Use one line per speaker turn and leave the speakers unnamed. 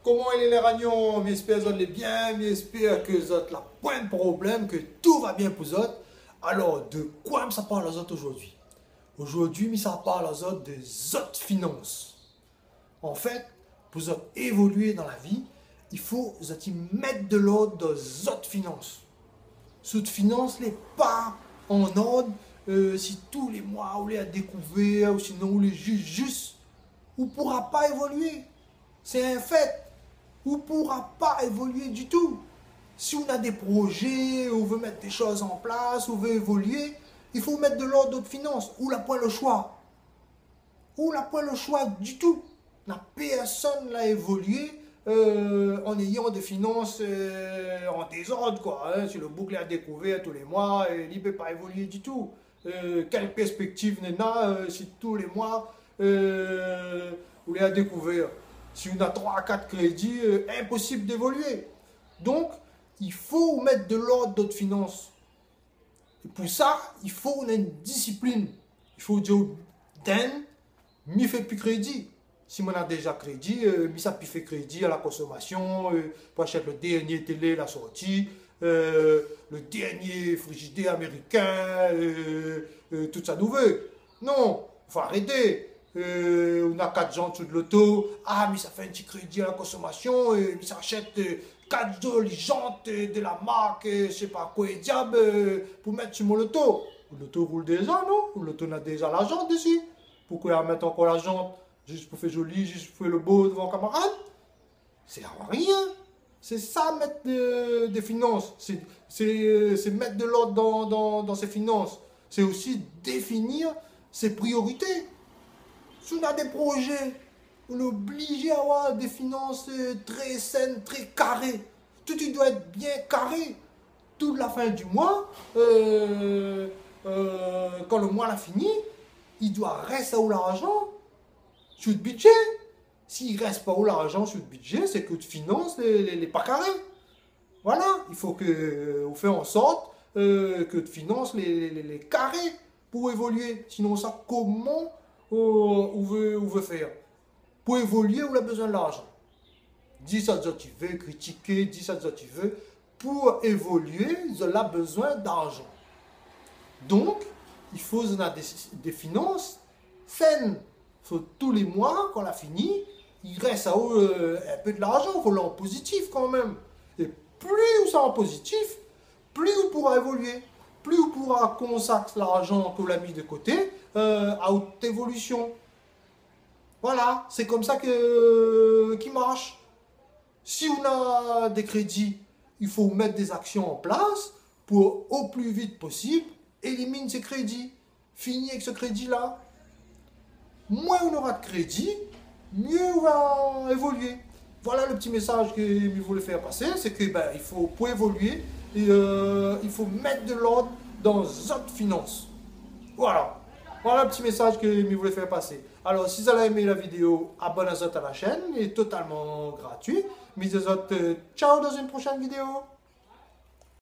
Comment est les ragnons? J'espère que vous allez bien, j'espère que vous avez la point de problème, que tout va bien pour vous. Alors, de quoi ça parle aux autres aujourd'hui? Aujourd'hui, ça parle aux autres des autres finances. En fait, pour vous évoluer dans la vie, il faut vous mettre de l'ordre dans les autres finances. Cette finance n'est pas en ordre si tous les mois vous les découvert ou sinon vous les juste, vous ne pourra pas évoluer. C'est un fait. Vous ne pourra pas évoluer du tout. Si on a des projets, on veut mettre des choses en place, on veut évoluer, il faut mettre de l'ordre de finances. Ou la point le choix. Ou la point le choix du tout. La personne n'a évolué en ayant des finances en désordre, quoi. Hein. Si le boucle a découvert tous les mois, il ne peut pas évoluer du tout. Quelle perspective n'a si tous les mois vous l'avez découvert? Si on a 3 à 4 crédits, impossible d'évoluer. Donc, il faut mettre de l'ordre dans notre finance. Et pour ça, il faut une discipline. Il faut dire, mi fait plus crédit. Si on a déjà crédit, mi ça fait crédit à la consommation, pour acheter le dernier télé, la sortie, le dernier frigidaire américain, tout ça nouveau. Non, il faut arrêter. On a 4 gens sous de l'auto. Ah, mais ça fait un petit crédit à la consommation. Mais ça achète 4 jolies jantes de la marque, je sais pas quoi, diable, pour mettre sur mon auto. L'auto roule déjà, non? L'auto a déjà la jante dessus. Pourquoi mettre encore la jante? Juste pour faire joli, juste pour faire le beau devant camarade? C'est rien. C'est ça, mettre des finances. C'est mettre de l'ordre dans ses finances. C'est aussi définir ses priorités. Si on a des projets, on est obligé d'avoir des finances très saines, très carrées. Tout doit être bien carré. Toute la fin du mois, quand le mois a fini, il doit rester où l'argent sur le budget. S'il ne reste pas où l'argent sur le budget, c'est que de finance n'est pas carré. Voilà, il faut que on fait en sorte que de finance les carrés pour évoluer. Sinon, ça, comment on veut faire? Pour évoluer, on a besoin de l'argent. Dis ça que tu veux, critiquer, dis ça que tu veux. Pour évoluer, on a besoin d'argent. Donc, il faut des finances saines. Tous les mois, quand on a fini, il reste un peu de l'argent, il faut l'en positif quand même. Et plus ça en positif, plus on pourra évoluer. Plus on pourra consacrer l'argent qu'on a mis de côté à haute évolution. Voilà, c'est comme ça qui marche. Si on a des crédits, il faut mettre des actions en place pour, au plus vite possible, éliminer ces crédits. Finir avec ce crédit-là. Moins on aura de crédit, mieux on va évoluer. Voilà le petit message que je voulais faire passer, c'est que il faut, pour évoluer, il faut mettre de l'ordre dans notre finance. Voilà. Voilà le petit message que je voulais faire passer. Alors, si vous avez aimé la vidéo, abonnez-vous à la chaîne, il est totalement gratuit. Mais ciao dans une prochaine vidéo.